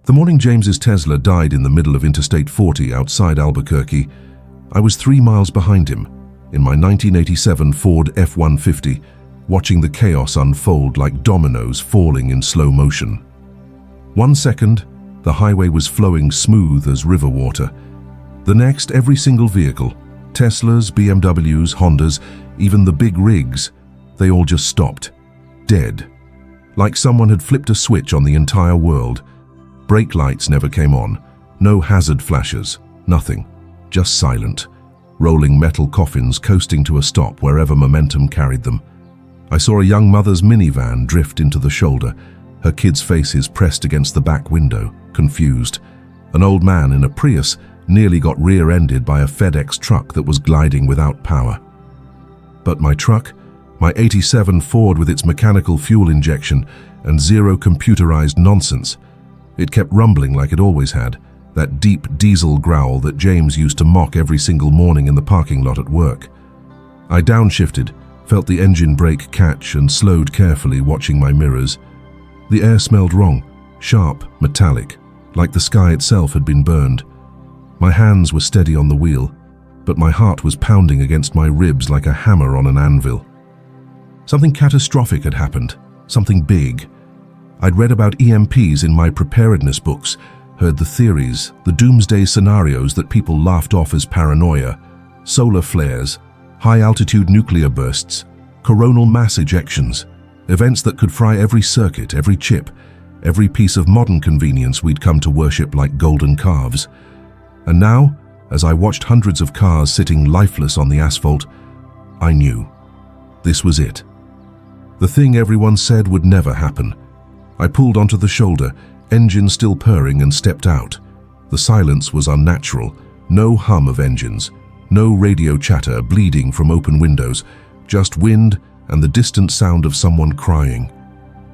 The morning James's Tesla died in the middle of Interstate 40 outside Albuquerque, I was 3 miles behind him, in my 1987 Ford F-150, watching the chaos unfold like dominoes falling in slow motion. 1 second, the highway was flowing smooth as river water. The next, every single vehicle, Teslas, BMWs, Hondas, even the big rigs, they all just stopped, dead. Like someone had flipped a switch on the entire world. Brake lights never came on, no hazard flashes, nothing, just silent. Rolling metal coffins coasting to a stop wherever momentum carried them. I saw a young mother's minivan drift into the shoulder, her kids' faces pressed against the back window, confused. An old man in a Prius nearly got rear-ended by a FedEx truck that was gliding without power. But my truck, my '87 Ford with its mechanical fuel injection and zero computerized nonsense, it kept rumbling like it always had, that deep diesel growl that James used to mock every single morning in the parking lot at work. I downshifted, felt the engine brake catch and slowed carefully, watching my mirrors. The air smelled wrong, sharp, metallic, like the sky itself had been burned. My hands were steady on the wheel, but my heart was pounding against my ribs like a hammer on an anvil. Something catastrophic had happened, something big. I'd read about EMPs in my preparedness books, heard the theories, the doomsday scenarios that people laughed off as paranoia, solar flares, high-altitude nuclear bursts, coronal mass ejections, events that could fry every circuit, every chip, every piece of modern convenience we'd come to worship like golden calves. And now, as I watched hundreds of cars sitting lifeless on the asphalt, I knew. This was it. The thing everyone said would never happen. I pulled onto the shoulder, engine still purring, and stepped out. The silence was unnatural, no hum of engines, no radio chatter bleeding from open windows, just wind and the distant sound of someone crying.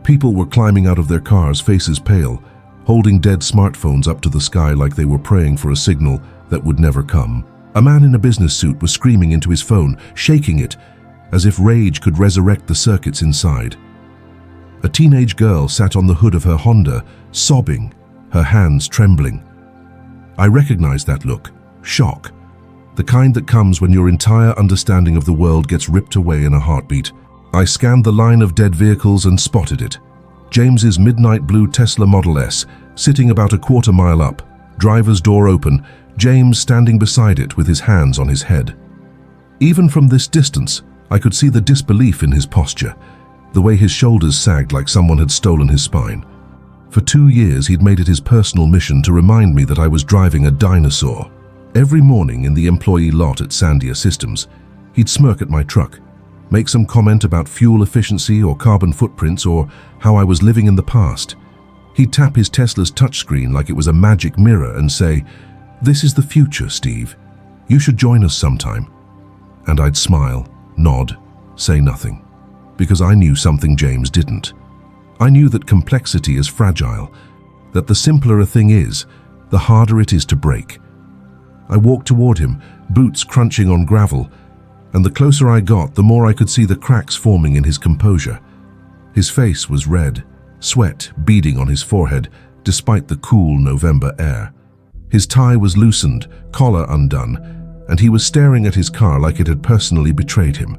People were climbing out of their cars, faces pale, holding dead smartphones up to the sky like they were praying for a signal that would never come. A man in a business suit was screaming into his phone, shaking it, as if rage could resurrect the circuits inside. A teenage girl sat on the hood of her Honda, sobbing, her hands trembling. I recognized that look, shock, the kind that comes when your entire understanding of the world gets ripped away in a heartbeat. I scanned the line of dead vehicles and spotted it. James's midnight blue Tesla Model S, sitting about a quarter-mile up, driver's door open, James standing beside it with his hands on his head. Even from this distance, I could see the disbelief in his posture, the way his shoulders sagged like someone had stolen his spine. For 2 years, he'd made it his personal mission to remind me that I was driving a dinosaur. Every morning in the employee lot at Sandia Systems, he'd smirk at my truck, make some comment about fuel efficiency or carbon footprints or how I was living in the past. He'd tap his Tesla's touchscreen like it was a magic mirror and say, "This is the future, Steve. You should join us sometime." And I'd smile, nod, say nothing, because I knew something James didn't. I knew that complexity is fragile, that the simpler a thing is, the harder it is to break. I walked toward him, boots crunching on gravel, and the closer I got, the more I could see the cracks forming in his composure. His face was red, sweat beading on his forehead, despite the cool November air. His tie was loosened, collar undone, and he was staring at his car like it had personally betrayed him.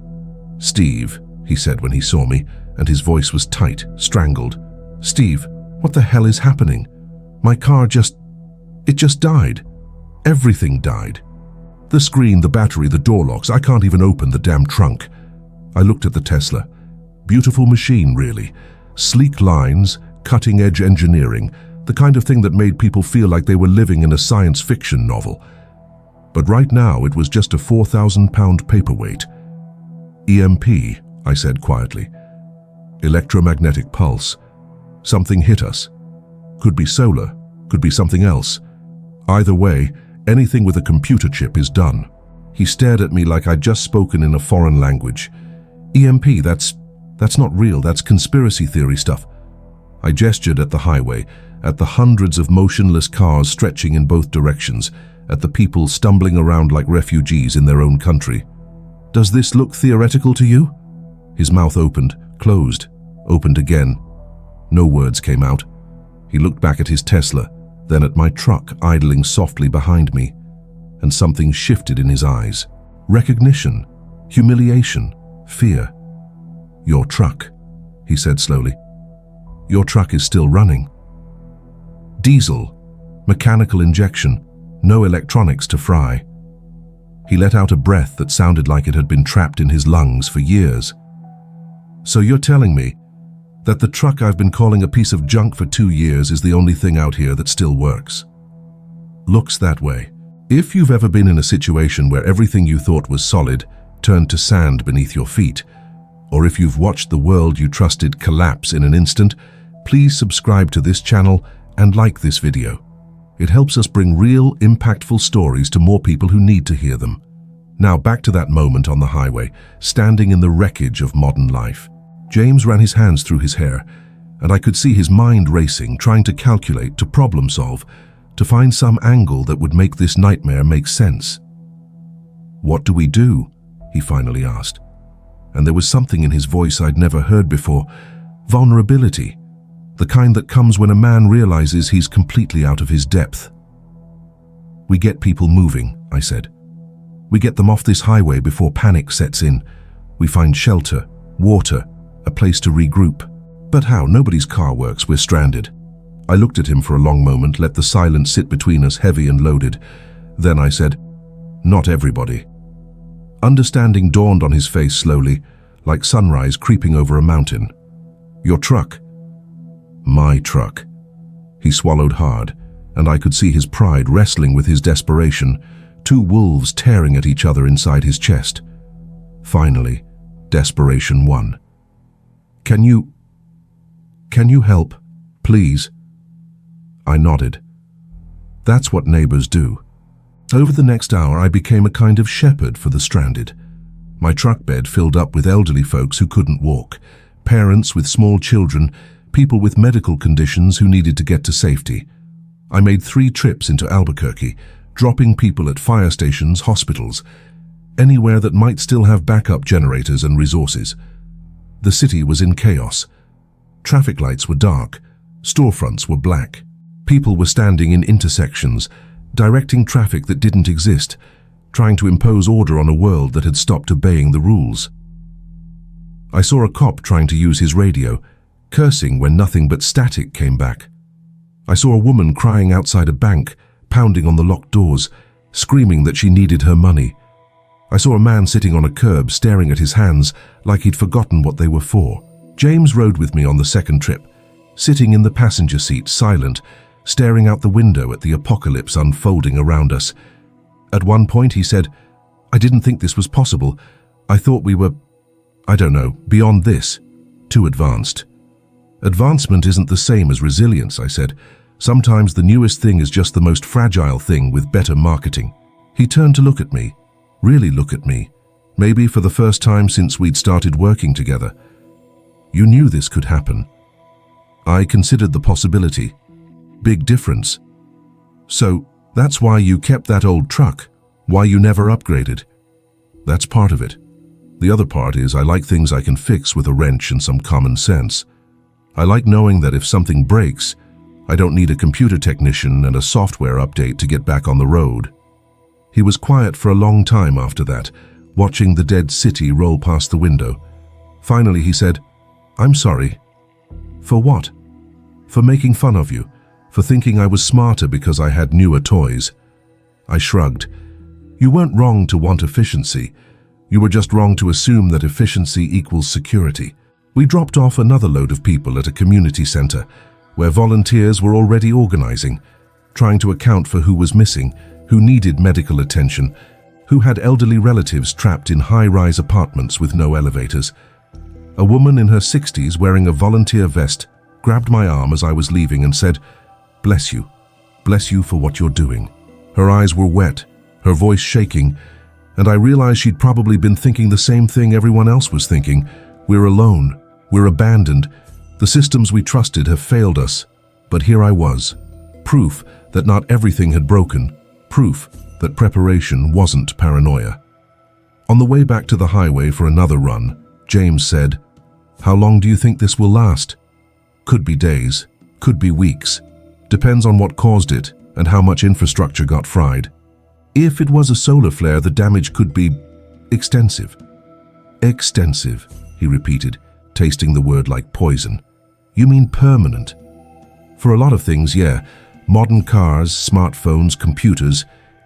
"Steve," he said when he saw me, and his voice was tight, strangled. "Steve, what the hell is happening? My car just died. Everything died. The screen, the battery, the door locks, I can't even open the damn trunk." I looked at the Tesla. Beautiful machine, really. Sleek lines, cutting-edge engineering, the kind of thing that made people feel like they were living in a science fiction novel. But right now, it was just a 4,000-pound paperweight. "EMP," I said quietly. "Electromagnetic pulse. Something hit us. Could be solar, could be something else. Either way, anything with a computer chip is done." He stared at me like I'd just spoken in a foreign language. "EMP, that's not real, that's conspiracy theory stuff." I gestured at the highway, at the hundreds of motionless cars stretching in both directions, at the people stumbling around like refugees in their own country. "Does this look theoretical to you?" His mouth opened, closed, opened again. No words came out. He looked back at his Tesla, then at my truck idling softly behind me, and something shifted in his eyes. Recognition, humiliation, fear. "Your truck," he said slowly. "Your truck is still running. Diesel, mechanical injection, no electronics to fry." He let out a breath that sounded like it had been trapped in his lungs for years. "So you're telling me that the truck I've been calling a piece of junk for 2 years is the only thing out here that still works?" Looks that way. If you've ever been in a situation where everything you thought was solid turned to sand beneath your feet, or if you've watched the world you trusted collapse in an instant, please subscribe to this channel and like this video. It helps us bring real, impactful stories to more people who need to hear them. Now back to that moment on the highway, standing in the wreckage of modern life. James ran his hands through his hair, and I could see his mind racing, trying to calculate, to problem solve, to find some angle that would make this nightmare make sense. "What do we do?" he finally asked. And there was something in his voice I'd never heard before. Vulnerability. The kind that comes when a man realizes he's completely out of his depth. "We get people moving," I said. "We get them off this highway before panic sets in. We find shelter, water, a place to regroup." "But how? Nobody's car works. We're stranded." I looked at him for a long moment, let the silence sit between us, heavy and loaded. Then I said, "Not everybody." Understanding dawned on his face slowly, like sunrise creeping over a mountain. "Your truck." "My truck." He swallowed hard, and I could see his pride wrestling with his desperation, two wolves tearing at each other inside his chest. Finally, desperation won. Can you help, please?" I nodded. That's what neighbors do. Over the next hour, I became a kind of shepherd for the stranded. My truck bed filled up with elderly folks who couldn't walk, parents with small children, people with medical conditions who needed to get to safety. I made 3 trips into Albuquerque, dropping people at fire stations, hospitals, anywhere that might still have backup generators and resources. The city was in chaos. Traffic lights were dark, storefronts were black. People were standing in intersections, directing traffic that didn't exist, trying to impose order on a world that had stopped obeying the rules. I saw a cop trying to use his radio, cursing when nothing but static came back. I saw a woman crying outside a bank, pounding on the locked doors, screaming that she needed her money. I saw a man sitting on a curb staring at his hands like he'd forgotten what they were for. James rode with me on the second trip, sitting in the passenger seat, silent, staring out the window at the apocalypse unfolding around us. At one point he said, "I didn't think this was possible. I thought we were, I don't know, beyond this, too advanced." "Advancement isn't the same as resilience," I said. "Sometimes the newest thing is just the most fragile thing with better marketing." He turned to look at me, really look at me, maybe for the first time since we'd started working together. "You knew this could happen." "I considered the possibility." "Big difference." "So that's why you kept that old truck? Why you never upgraded?" "That's part of it. The other part is I like things I can fix with a wrench and some common sense. I like knowing that if something breaks, I don't need a computer technician and a software update to get back on the road." He was quiet for a long time after that, watching the dead city roll past the window. Finally he said, "I'm sorry." "For what?" "For making fun of you, for thinking I was smarter because I had newer toys." I shrugged. "You weren't wrong to want efficiency. You were just wrong to assume that efficiency equals security." We dropped off another load of people at a community center, where volunteers were already organizing, trying to account for who was missing, who needed medical attention, who had elderly relatives trapped in high-rise apartments with no elevators. A woman in her 60s wearing a volunteer vest grabbed my arm as I was leaving and said, Bless you for what you're doing." Her eyes were wet, her voice shaking, and I realized she'd probably been thinking the same thing everyone else was thinking. We're alone, we're abandoned, the systems we trusted have failed us. But here I was, proof that not everything had broken, proof that preparation wasn't paranoia. On the way back to the highway for another run, James said, "How long do you think this will last?" "Could be days, could be weeks. Depends on what caused it and how much infrastructure got fried. If it was a solar flare, the damage could be extensive. Extensive, he repeated, tasting the word like poison. You mean permanent? For a lot of things, yeah. Modern cars, smartphones, computers.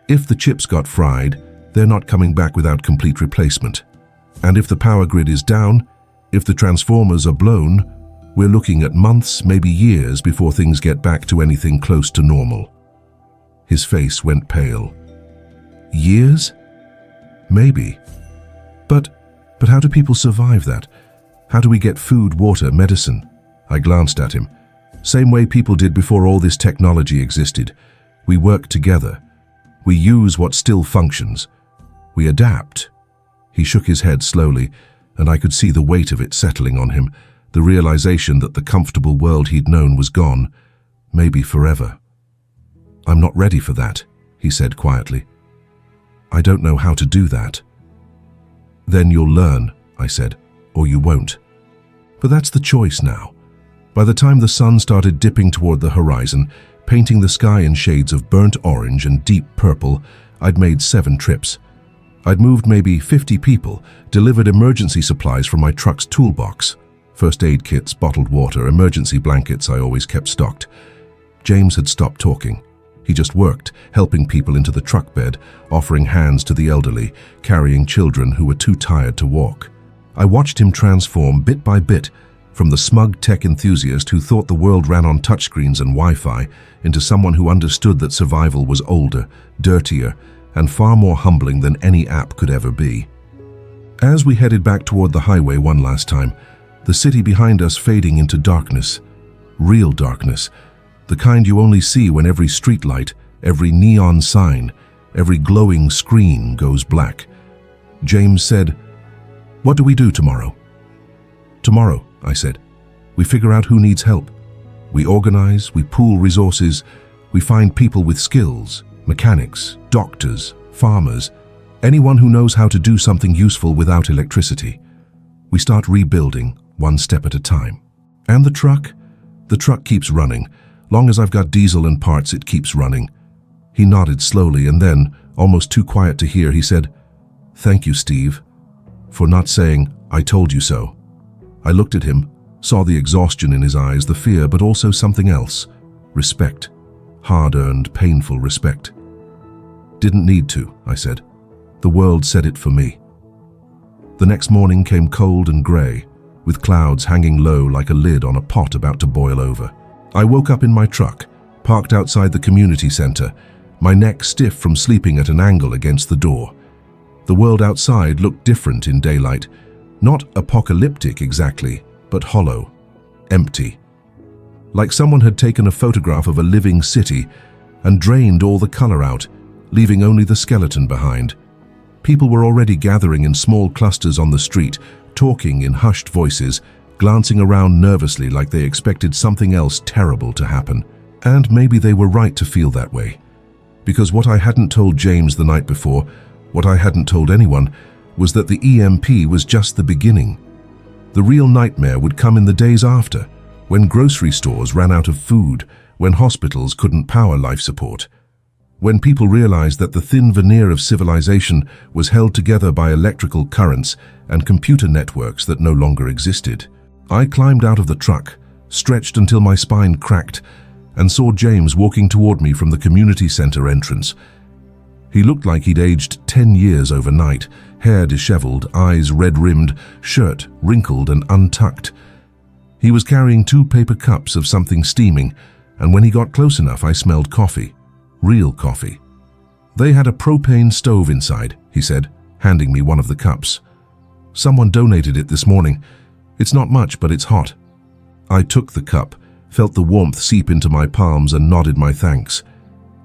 If the chips got fried, they're not coming back without complete replacement. And if the power grid is down, if the transformers are blown, we're looking at months, maybe years before things get back to anything close to normal. His face went pale. Years? Maybe. But how do people survive that? How do we get food, water, medicine? I glanced at him. Same way people did before all this technology existed. We work together. We use what still functions. We adapt. He shook his head slowly, and I could see the weight of it settling on him, the realization that the comfortable world he'd known was gone, maybe forever. I'm not ready for that, he said quietly. I don't know how to do that. Then you'll learn, I said, or you won't. But that's the choice now. By the time the sun started dipping toward the horizon, painting the sky in shades of burnt orange and deep purple, I'd made 7 trips. I'd moved maybe 50 people, delivered emergency supplies from my truck's toolbox. First aid kits, bottled water, emergency blankets I always kept stocked. James had stopped talking. He just worked, helping people into the truck bed, offering hands to the elderly, carrying children who were too tired to walk. I watched him transform bit by bit from the smug tech enthusiast who thought the world ran on touchscreens and Wi-Fi into someone who understood that survival was older, dirtier, and far more humbling than any app could ever be. As we headed back toward the highway one last time, the city behind us fading into darkness, real darkness, the kind you only see when every streetlight, every neon sign, every glowing screen goes black. James said, "What do we do tomorrow?" "Tomorrow," I said, "we figure out who needs help. We organize, we pool resources, we find people with skills, mechanics, doctors, farmers, anyone who knows how to do something useful without electricity. We start rebuilding, one step at a time. And the truck? The truck keeps running. Long as I've got diesel and parts, it keeps running." He nodded slowly and then, almost too quiet to hear, he said, "Thank you, Steve, for not saying, 'I told you so.'" I looked at him, saw the exhaustion in his eyes, the fear, but also something else. Respect. Hard-earned, painful respect. "Didn't need to," I said. "The world said it for me." The next morning came cold and grey, with clouds hanging low like a lid on a pot about to boil over. I woke up in my truck, parked outside the community center, my neck stiff from sleeping at an angle against the door. The world outside looked different in daylight, not apocalyptic exactly, but hollow, empty. Like someone had taken a photograph of a living city and drained all the color out, leaving only the skeleton behind. People were already gathering in small clusters on the street, talking in hushed voices, glancing around nervously like they expected something else terrible to happen. And maybe they were right to feel that way. Because what I hadn't told James the night before, what I hadn't told anyone, was that the EMP was just the beginning. The real nightmare would come in the days after, when grocery stores ran out of food, when hospitals couldn't power life support, when people realized that the thin veneer of civilization was held together by electrical currents and computer networks that no longer existed. I climbed out of the truck, stretched until my spine cracked, and saw James walking toward me from the community center entrance. He looked like he'd aged 10 years overnight, hair disheveled, eyes red-rimmed, shirt wrinkled and untucked. He was carrying 2 paper cups of something steaming, and when he got close enough, I smelled coffee. Real coffee. "They had a propane stove inside," he said, handing me one of the cups. "Someone donated it this morning. It's not much, but it's hot." I took the cup, felt the warmth seep into my palms and nodded my thanks.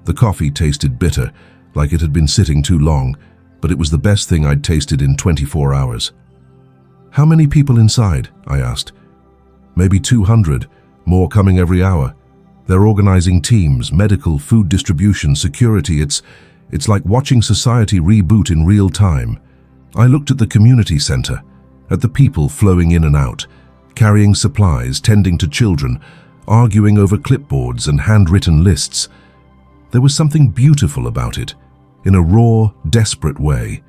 The coffee tasted bitter, like it had been sitting too long, but it was the best thing I'd tasted in 24 hours. "How many people inside?" I asked. "Maybe 200, more coming every hour. They're organizing teams, medical, food distribution, security. It's like watching society reboot in real time." I looked at the community center, at the people flowing in and out, carrying supplies, tending to children. arguing over clipboards and handwritten lists. There was something beautiful about it, in a raw, desperate way.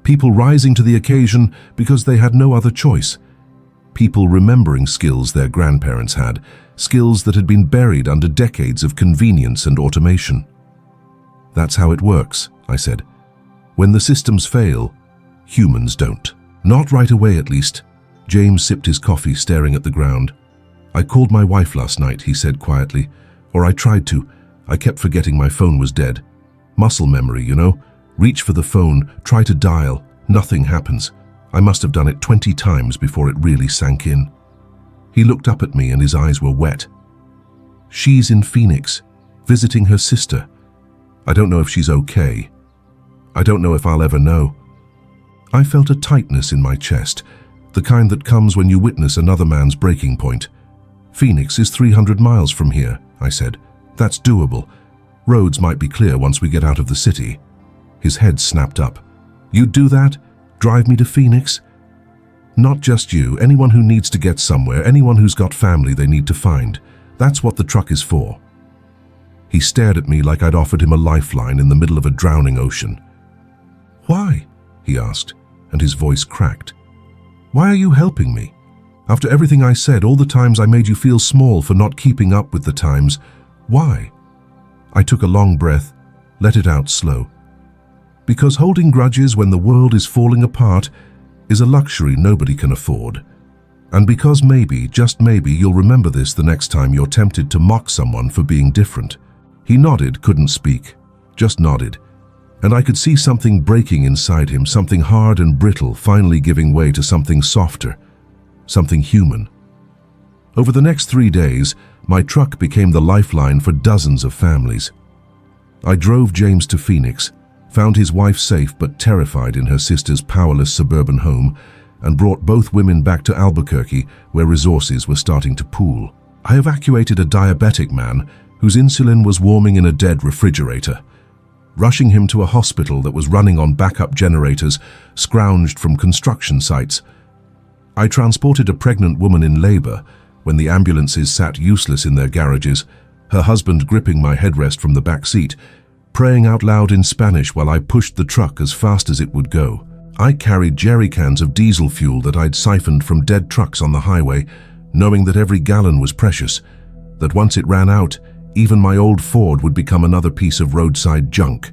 People rising to the occasion because they had no other choice. People remembering skills their grandparents had, skills that had been buried under decades of convenience and automation. "That's how it works," I said. "When the systems fail, humans don't." "Not right away, at least." James sipped his coffee, staring at the ground. "I called my wife last night," he said quietly. "Or I tried to. I kept forgetting my phone was dead. Muscle memory, you know? Reach for the phone, try to dial, nothing happens. I must have done it 20 times before it really sank in." He looked up at me and his eyes were wet. "She's in Phoenix, visiting her sister. I don't know if she's okay. I don't know if I'll ever know." I felt a tightness in my chest, the kind that comes when you witness another man's breaking point. "Phoenix is 300 miles from here," I said. "That's doable. Roads might be clear once we get out of the city." His head snapped up. "You'd do that? Drive me to Phoenix?" "Not just you, anyone who needs to get somewhere, anyone who's got family they need to find. That's what the truck is for." He stared at me like I'd offered him a lifeline in the middle of a drowning ocean. "Why?" he asked, and his voice cracked. "Why are you helping me? After everything I said, all the times I made you feel small for not keeping up with the times, why?" I took a long breath, let it out slow. "Because holding grudges when the world is falling apart is a luxury nobody can afford. And because maybe, just maybe, you'll remember this the next time you're tempted to mock someone for being different." He nodded, couldn't speak, just nodded. And I could see something breaking inside him, something hard and brittle finally giving way to something softer, something human. Over the next 3 days, my truck became the lifeline for dozens of families. I drove James to Phoenix, found his wife safe but terrified in her sister's powerless suburban home, and brought both women back to Albuquerque, where resources were starting to pool. I evacuated a diabetic man whose insulin was warming in a dead refrigerator, rushing him to a hospital that was running on backup generators scrounged from construction sites. I transported a pregnant woman in labor when the ambulances sat useless in their garages, her husband gripping my headrest from the back seat, praying out loud in Spanish while I pushed the truck as fast as it would go. I carried jerry cans of diesel fuel that I'd siphoned from dead trucks on the highway, knowing that every gallon was precious, that once it ran out, even my old Ford would become another piece of roadside junk.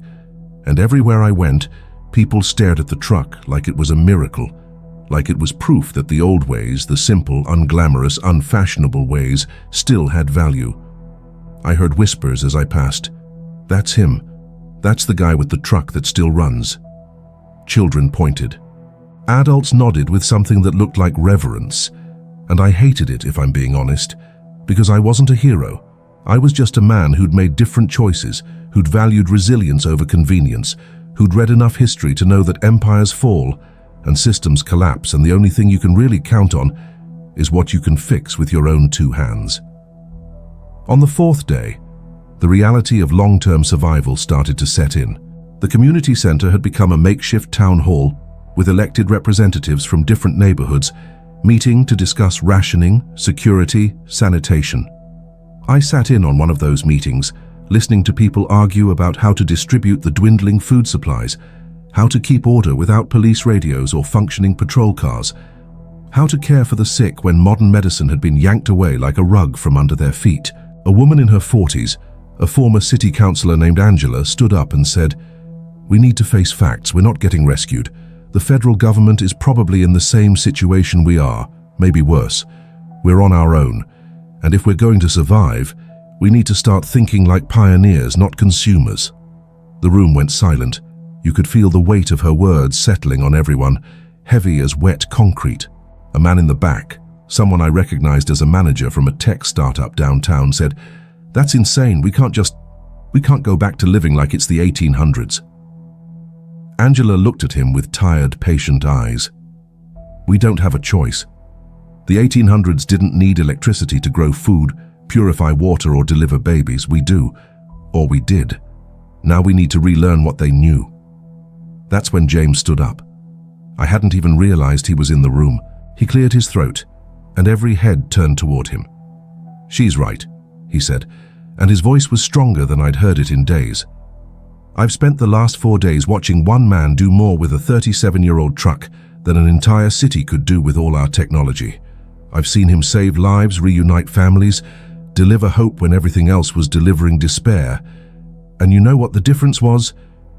And everywhere I went, people stared at the truck like it was a miracle, like it was proof that the old ways, the simple, unglamorous, unfashionable ways, still had value. I heard whispers as I passed. "That's him. That's the guy with the truck that still runs." Children pointed. Adults nodded with something that looked like reverence, and I hated it, if I'm being honest, because I wasn't a hero. I was just a man who'd made different choices, who'd valued resilience over convenience, who'd read enough history to know that empires fall and systems collapse, and the only thing you can really count on is what you can fix with your own 2 hands. On the 4th day, the reality of long-term survival started to set in. The community center had become a makeshift town hall with elected representatives from different neighborhoods meeting to discuss rationing, security, sanitation. I sat in on one of those meetings, listening to people argue about how to distribute the dwindling food supplies, how to keep order without police radios or functioning patrol cars, how to care for the sick when modern medicine had been yanked away like a rug from under their feet. A woman in her 40s, a former city councillor named Angela, stood up and said, "We need to face facts. We're not getting rescued. The federal government is probably in the same situation we are, maybe worse. We're on our own. And if we're going to survive, we need to start thinking like pioneers, not consumers." The room went silent. You could feel the weight of her words settling on everyone, heavy as wet concrete. A man in the back, someone I recognized as a manager from a tech startup downtown, said, "That's insane. We can't go back to living like it's the 1800s. Angela looked at him with tired, patient eyes. "We don't have a choice. The 1800s didn't need electricity to grow food, purify water, or deliver babies. We do, or we did. Now we need to relearn what they knew." That's when James stood up. I hadn't even realized he was in the room. He cleared his throat, and every head turned toward him. "She's right," he said, and his voice was stronger than I'd heard it in days. "I've spent the last 4 days watching one man do more with a 37-year-old truck than an entire city could do with all our technology. I've seen him save lives, reunite families, deliver hope when everything else was delivering despair. And you know what the difference was?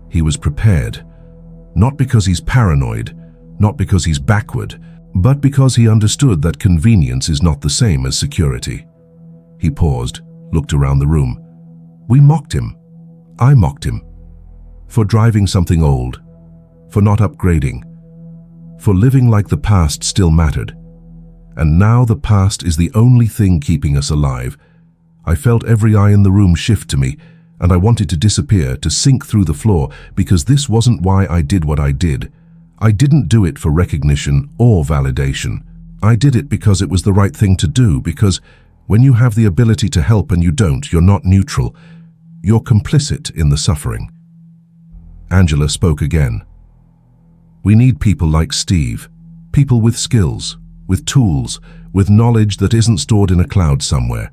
He was prepared. Not because he's paranoid, not because he's backward, but because he understood that convenience is not the same as security." He paused, looked around the room. We mocked him. I mocked him. For driving something old, for not upgrading, for living like the past still mattered. And now the past is the only thing keeping us alive. I felt every eye in the room shift to me, and I wanted to disappear, to sink through the floor, because this wasn't why I did what I did. I didn't do it for recognition or validation. I did it because it was the right thing to do, because when you have the ability to help and you don't, you're not neutral. You're complicit in the suffering. Angela spoke again. "We need people like Steve, people with skills, with tools, with knowledge that isn't stored in a cloud somewhere.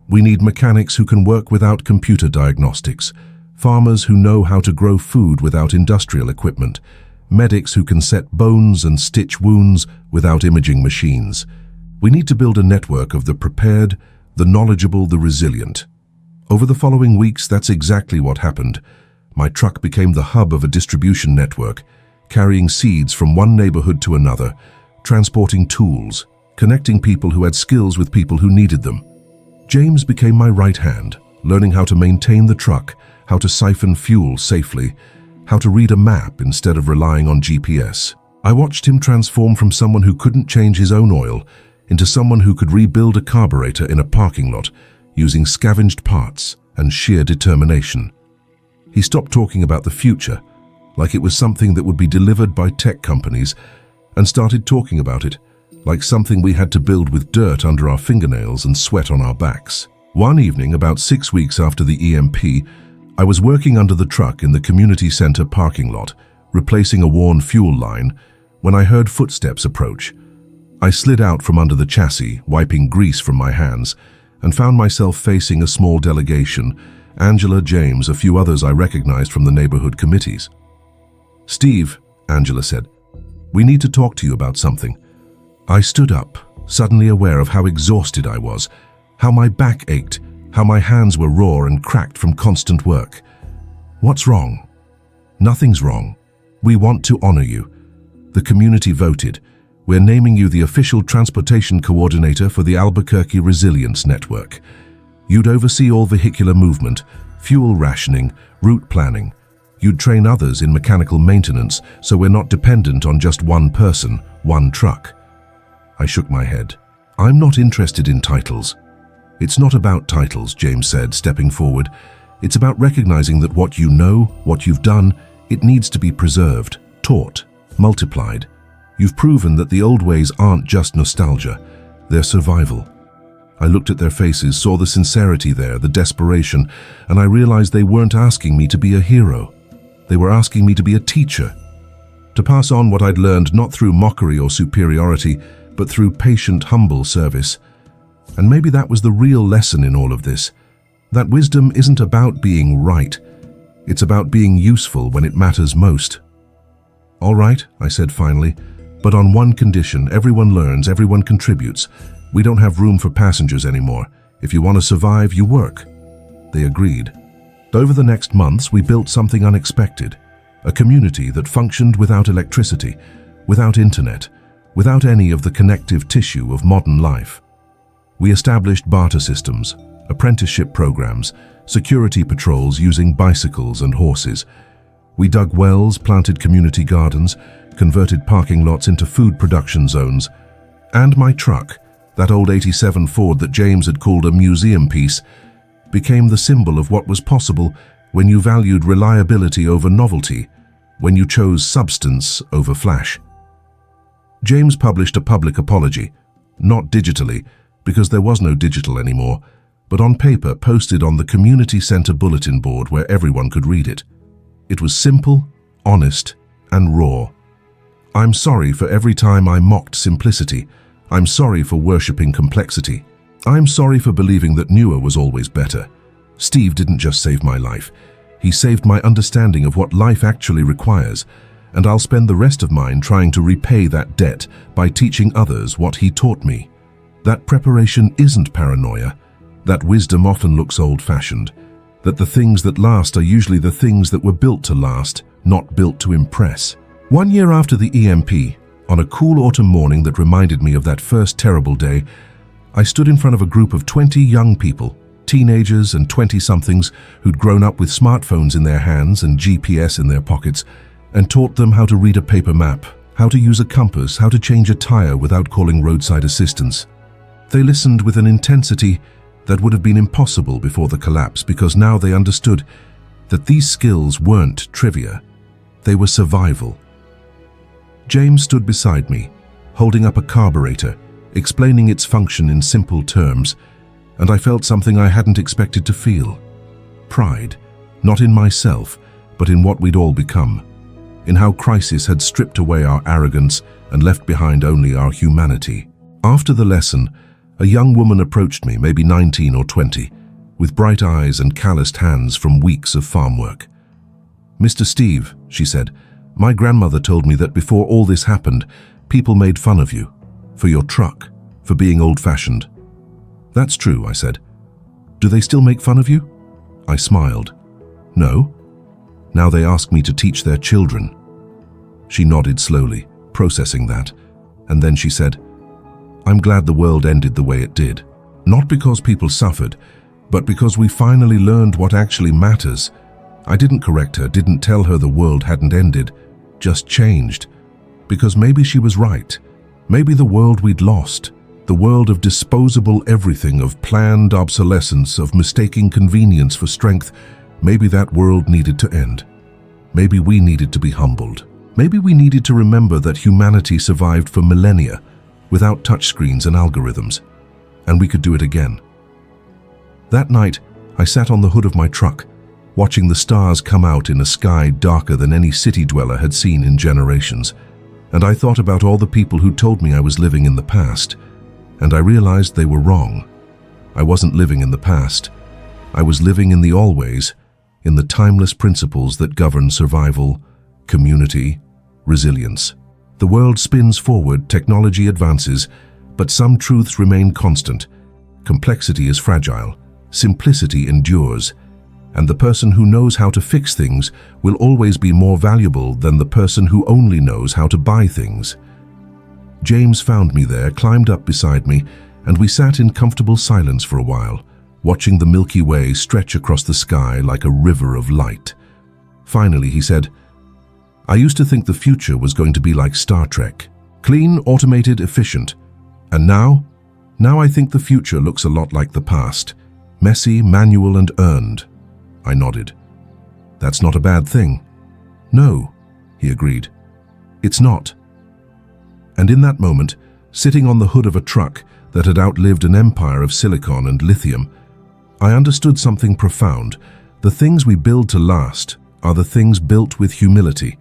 We need mechanics who can work without computer diagnostics, farmers who know how to grow food without industrial equipment, medics who can set bones and stitch wounds without imaging machines. We need to build a network of the prepared, the knowledgeable, the resilient." Over the following weeks, that's exactly what happened. My truck became the hub of a distribution network, carrying seeds from one neighborhood to another, transporting tools, connecting people who had skills with people who needed them. James became my right hand, learning how to maintain the truck, how to siphon fuel safely, how to read a map instead of relying on GPS. I watched him transform from someone who couldn't change his own oil into someone who could rebuild a carburetor in a parking lot using scavenged parts and sheer determination. He stopped talking about the future, like it was something that would be delivered by tech companies, and started talking about it like something we had to build with dirt under our fingernails and sweat on our backs. One evening, about 6 weeks after the EMP, I was working under the truck in the community center parking lot, replacing a worn fuel line, when I heard footsteps approach. I slid out from under the chassis, wiping grease from my hands, and found myself facing a small delegation, Angela, James, a few others I recognized from the neighborhood committees. "Steve," Angela said, "we need to talk to you about something." I stood up, suddenly aware of how exhausted I was, how my back ached, how my hands were raw and cracked from constant work. "What's wrong?" "Nothing's wrong. We want to honor you. The community voted. We're naming you the official transportation coordinator for the Albuquerque Resilience Network. You'd oversee all vehicular movement, fuel rationing, route planning. You'd train others in mechanical maintenance, so we're not dependent on just one person, one truck." I shook my head. "I'm not interested in titles." "It's not about titles," James said, stepping forward. "It's about recognizing that what you know, what you've done, it needs to be preserved, taught, multiplied. You've proven that the old ways aren't just nostalgia, they're survival." I looked at their faces, saw the sincerity there, the desperation, and I realized they weren't asking me to be a hero. They were asking me to be a teacher, to pass on what I'd learned not through mockery or superiority, but through patient, humble service. And maybe that was the real lesson in all of this, that wisdom isn't about being right. It's about being useful when it matters most. "All right," I said finally, "but on one condition: everyone learns, everyone contributes. We don't have room for passengers anymore. If you want to survive, you work." They agreed. Over the next months, we built something unexpected, a community that functioned without electricity, without internet, without any of the connective tissue of modern life. We established barter systems, apprenticeship programs, security patrols using bicycles and horses. We dug wells, planted community gardens, converted parking lots into food production zones. And my truck, that old '87 Ford that James had called a museum piece, became the symbol of what was possible when you valued reliability over novelty, when you chose substance over flash. James published a public apology, not digitally, because there was no digital anymore, but on paper posted on the community center bulletin board where everyone could read it. It was simple, honest, and raw. "I'm sorry for every time I mocked simplicity. I'm sorry for worshipping complexity. I'm sorry for believing that newer was always better. Steve didn't just save my life. He saved my understanding of what life actually requires, and I'll spend the rest of mine trying to repay that debt by teaching others what he taught me. That preparation isn't paranoia, that wisdom often looks old-fashioned, that the things that last are usually the things that were built to last, not built to impress. 1 year after the EMP, on a cool autumn morning that reminded me of that first terrible day, I stood in front of a group of 20 young people, teenagers and 20-somethings who'd grown up with smartphones in their hands and GPS in their pockets, and taught them how to read a paper map, how to use a compass, how to change a tire without calling roadside assistance. They listened with an intensity that would have been impossible before the collapse, because now they understood that these skills weren't trivia. They were survival. James stood beside me, holding up a carburetor, explaining its function in simple terms, and I felt something I hadn't expected to feel. Pride, not in myself, but in what we'd all become, in how crisis had stripped away our arrogance and left behind only our humanity. After the lesson, a young woman approached me, maybe 19 or 20, with bright eyes and calloused hands from weeks of farm work. "Mr. Steve," she said, "my grandmother told me that before all this happened, people made fun of you, for your truck, for being old-fashioned." "That's true," I said. "Do they still make fun of you?" I smiled. "No. Now they ask me to teach their children." She nodded slowly, processing that, and then she said, "I'm glad the world ended the way it did. Not because people suffered, but because we finally learned what actually matters." I didn't correct her, didn't tell her the world hadn't ended, just changed. Because maybe she was right. Maybe the world we'd lost, the world of disposable everything, of planned obsolescence, of mistaking convenience for strength, maybe that world needed to end. Maybe we needed to be humbled. Maybe we needed to remember that humanity survived for millennia without touchscreens and algorithms, and we could do it again. That night, I sat on the hood of my truck, watching the stars come out in a sky darker than any city dweller had seen in generations, and I thought about all the people who told me I was living in the past, and I realized they were wrong. I wasn't living in the past. I was living in the always, in the timeless principles that govern survival, community, resilience. The world spins forward, technology advances, but some truths remain constant. Complexity is fragile, simplicity endures, and the person who knows how to fix things will always be more valuable than the person who only knows how to buy things. James found me there, climbed up beside me, and we sat in comfortable silence for a while, watching the Milky Way stretch across the sky like a river of light. Finally, he said, "I used to think the future was going to be like Star Trek, clean, automated, efficient. And now I think the future looks a lot like the past, messy, manual, and earned." I nodded. "That's not a bad thing." "No," he agreed. "It's not." And in that moment, sitting on the hood of a truck that had outlived an empire of silicon and lithium, I understood something profound. The things we build to last are the things built with humility,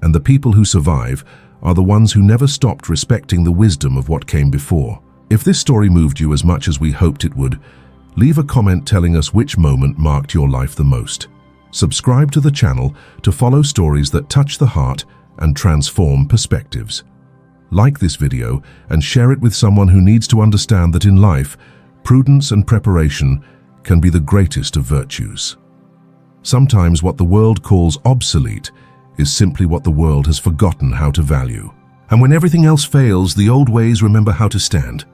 and the people who survive are the ones who never stopped respecting the wisdom of what came before. If this story moved you as much as we hoped it would, leave a comment telling us which moment marked your life the most. Subscribe to the channel to follow stories that touch the heart and transform perspectives. Like this video and share it with someone who needs to understand that in life, prudence and preparation can be the greatest of virtues. Sometimes what the world calls obsolete is simply what the world has forgotten how to value. And when everything else fails, the old ways remember how to stand.